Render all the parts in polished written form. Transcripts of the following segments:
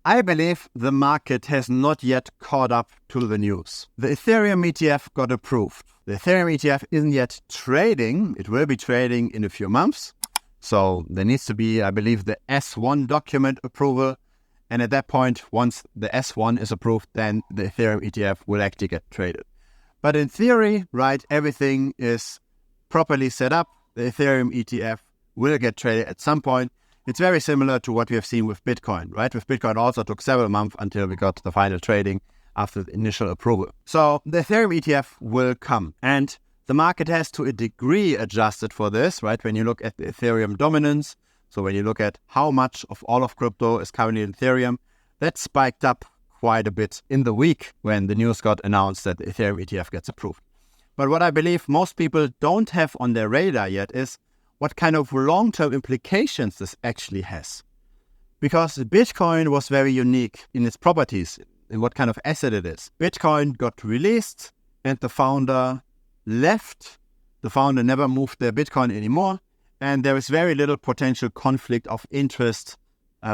I believe the market has not yet caught up to the news. The Ethereum ETF got approved. The Ethereum ETF isn't yet trading. It will be trading in a few months. So there needs to be, I believe, the S1 document approval. And at that point, once the S1 is approved, then the Ethereum ETF will actually get traded. But in theory, right, everything is properly set up. The Ethereum ETF will get traded at some point. It's very similar to what we have seen with Bitcoin, right? With Bitcoin also took several months until we got the final trading after the initial approval. So the Ethereum ETF will come, and the market has to a degree adjusted for this, right? When you look at the Ethereum dominance, so when you look at how much of all of crypto is currently in Ethereum, that spiked up quite a bit in the week when the news got announced that the Ethereum ETF gets approved. But what I believe most people don't have on their radar yet is what kind of long-term implications this actually has. Because Bitcoin was very unique in its properties, in what kind of asset it is. Bitcoin got released and the founder left. The founder never moved their Bitcoin anymore. And there is very little potential conflict of interest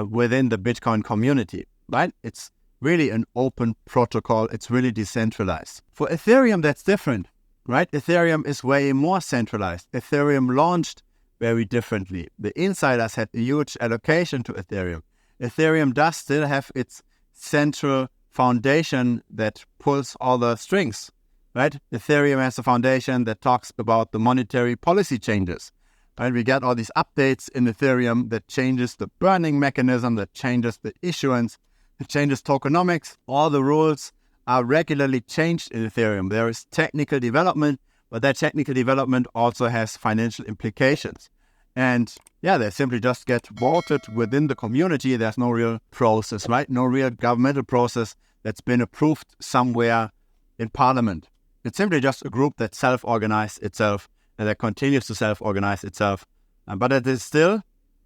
within the Bitcoin community, right? It's really an open protocol. It's really decentralized. For Ethereum, that's different, right? Ethereum is way more centralized. Ethereum launched very differently. The insiders had a huge allocation to Ethereum. Ethereum does still have its central foundation that pulls all the strings, right? Ethereum has a foundation that talks about the monetary policy changes. Right? We get all these updates in Ethereum that changes the burning mechanism, that changes the issuance, that changes tokenomics. All the rules are regularly changed in Ethereum. There is technical development, but that technical development also has financial implications. And yeah, they simply just get voted within the community. There's no real process, right? No real governmental process that's been approved somewhere in parliament. It's simply just a group that self-organized itself and that continues to self-organize itself. But it is still,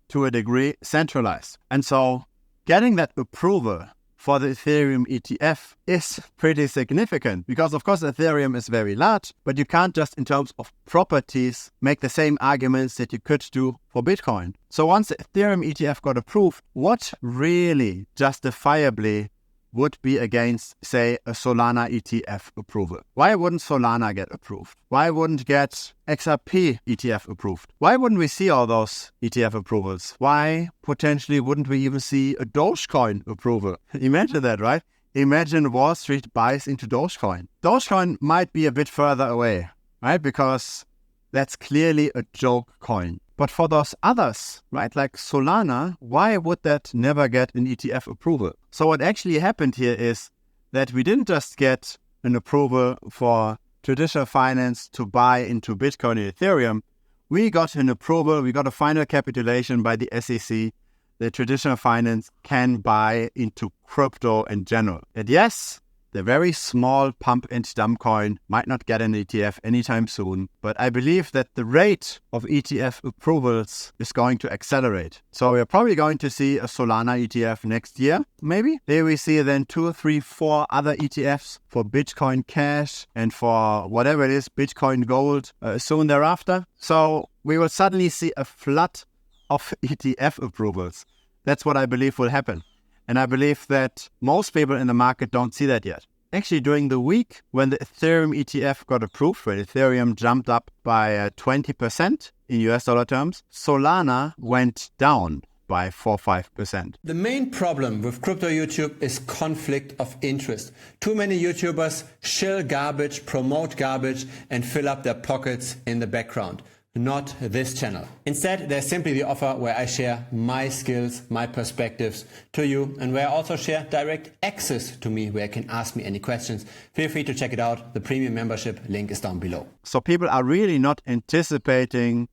to a degree, centralized. And so getting that approval for the Ethereum ETF is pretty significant because, of course, Ethereum is very large, but you can't just, in terms of properties, make the same arguments that you could do for Bitcoin. So once the Ethereum ETF got approved, what really justifiably would be against, say, a Solana ETF approval? Why wouldn't Solana get approved? Why wouldn't get XRP ETF approved? Why wouldn't we see all those ETF approvals? Why potentially wouldn't we even see a Dogecoin approval? Imagine that, right? Imagine Wall Street buys into Dogecoin. Dogecoin might be a bit further away, right? Because that's clearly a joke coin. But for those others, right, like Solana, why would that never get an ETF approval? So what actually happened here is that we didn't just get an approval for traditional finance to buy into Bitcoin and Ethereum. We got an approval, we got a final capitulation by the SEC that traditional finance can buy into crypto in general. And yes, the very small pump and dump coin might not get an ETF anytime soon, but I believe that the rate of ETF approvals is going to accelerate. So we're probably going to see a Solana ETF next year, maybe. There we see then 2, 3, 4 other ETFs for Bitcoin Cash and for whatever it is, Bitcoin Gold soon thereafter. So we will suddenly see a flood of ETF approvals. That's what I believe will happen. And I believe that most people in the market don't see that yet. Actually, during the week when the Ethereum ETF got approved, when Ethereum jumped up by 20% in US dollar terms, Solana went down by 4-5%. The main problem with crypto YouTube is conflict of interest. Too many YouTubers shill garbage, promote garbage, and fill up their pockets in the background. Not this channel. Instead, there's simply the offer where I share my skills, my perspectives to you, and where I also share direct access to me, where you can ask me any questions. Feel free to check it out. The premium membership link is down below. So people are really not anticipating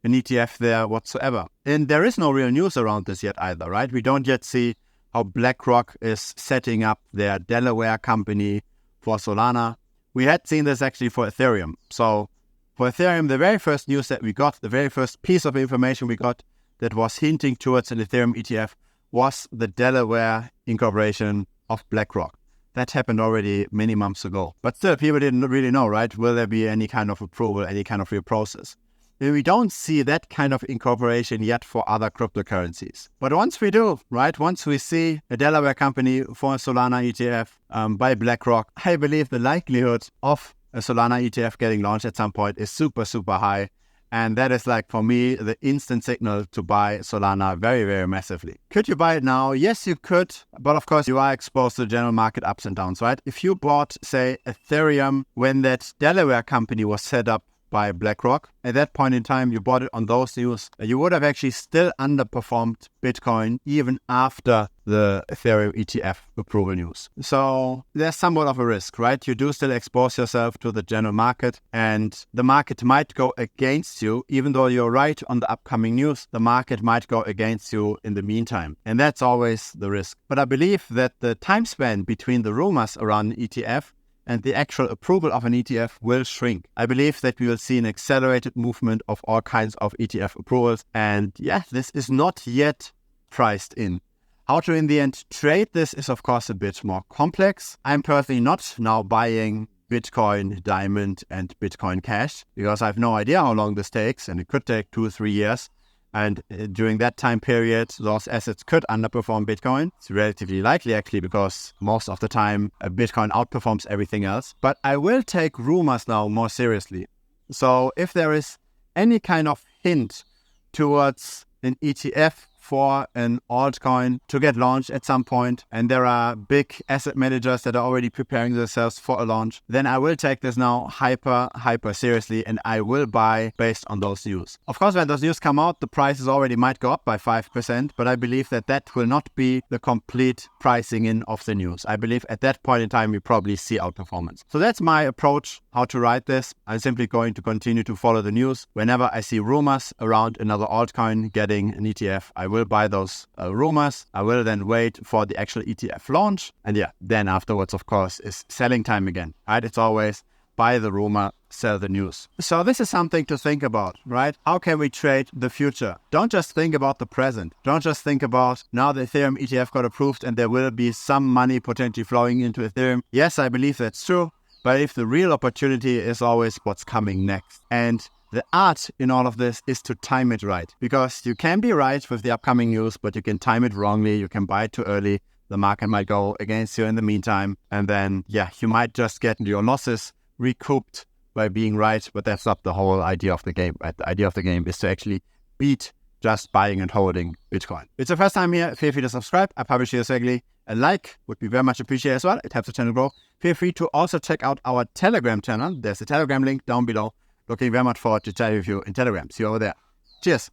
an ETF there whatsoever. And there is no real news around this yet either, right? We don't yet see how BlackRock is setting up their Delaware company for Solana. We had seen this actually for Ethereum. So for Ethereum, the very first news that we got, the very first piece of information we got that was hinting towards an Ethereum ETF was the Delaware incorporation of BlackRock. That happened already many months ago. But still, people didn't really know, right? Will there be any kind of approval, any kind of real process? We don't see that kind of incorporation yet for other cryptocurrencies. But once we do, right, once we see a Delaware company for a Solana ETF by BlackRock, I believe the likelihood of a Solana ETF getting launched at some point is super, super high. And that is like, for me, the instant signal to buy Solana very, very massively. Could you buy it now? Yes, you could. But of course, you are exposed to the general market ups and downs, right? If you bought, say, Ethereum when that Delaware company was set up by BlackRock, at that point in time, you bought it on those news, you would have actually still underperformed Bitcoin even after the Ethereum ETF approval news. So there's somewhat of a risk, right? You do still expose yourself to the general market, and the market might go against you. Even though you're right on the upcoming news, the market might go against you in the meantime. And that's always the risk. But I believe that the time span between the rumors around an ETF and the actual approval of an ETF will shrink. I believe that we will see an accelerated movement of all kinds of ETF approvals. And yeah, this is not yet priced in. How to, in the end, trade this is, of course, a bit more complex. I'm personally not now buying Bitcoin Diamond and Bitcoin Cash because I have no idea how long this takes, and it could take 2 or 3 years. And during that time period, those assets could underperform Bitcoin. It's relatively likely, actually, because most of the time, Bitcoin outperforms everything else. But I will take rumors now more seriously. So if there is any kind of hint towards an ETF for an altcoin to get launched at some point, and there are big asset managers that are already preparing themselves for a launch, then I will take this now hyper seriously, and I will buy based on those news. Of course, when those news come out, the prices already might go up by 5%, but I believe that that will not be the complete pricing in of the news. I believe at that point in time, we probably see outperformance. So that's my approach, how to write this. I'm simply going to continue to follow the news. Whenever I see rumors around another altcoin getting an ETF, I will buy those rumors. I will then wait for the actual ETF launch. And yeah, then afterwards, of course, is selling time again, right? It's always buy the rumor, sell the news. So this is something to think about, right? How can we trade the future? Don't just think about the present. Don't just think about now the Ethereum ETF got approved and there will be some money potentially flowing into Ethereum. Yes, I believe that's true. But if the real opportunity is always what's coming next. And the art in all of this is to time it right, because you can be right with the upcoming news, but you can time it wrongly. You can buy it too early. The market might go against you in the meantime. And then, yeah, you might just get your losses recouped by being right. But that's not the whole idea of the game, right? The idea of the game is to actually beat just buying and holding Bitcoin. If it's the first time here, feel free to subscribe. I publish here regularly. A like would be very much appreciated as well. It helps the channel grow. Feel free to also check out our Telegram channel. There's a Telegram link down below. Looking very much forward to chatting with you in Telegram. See you over there. Cheers.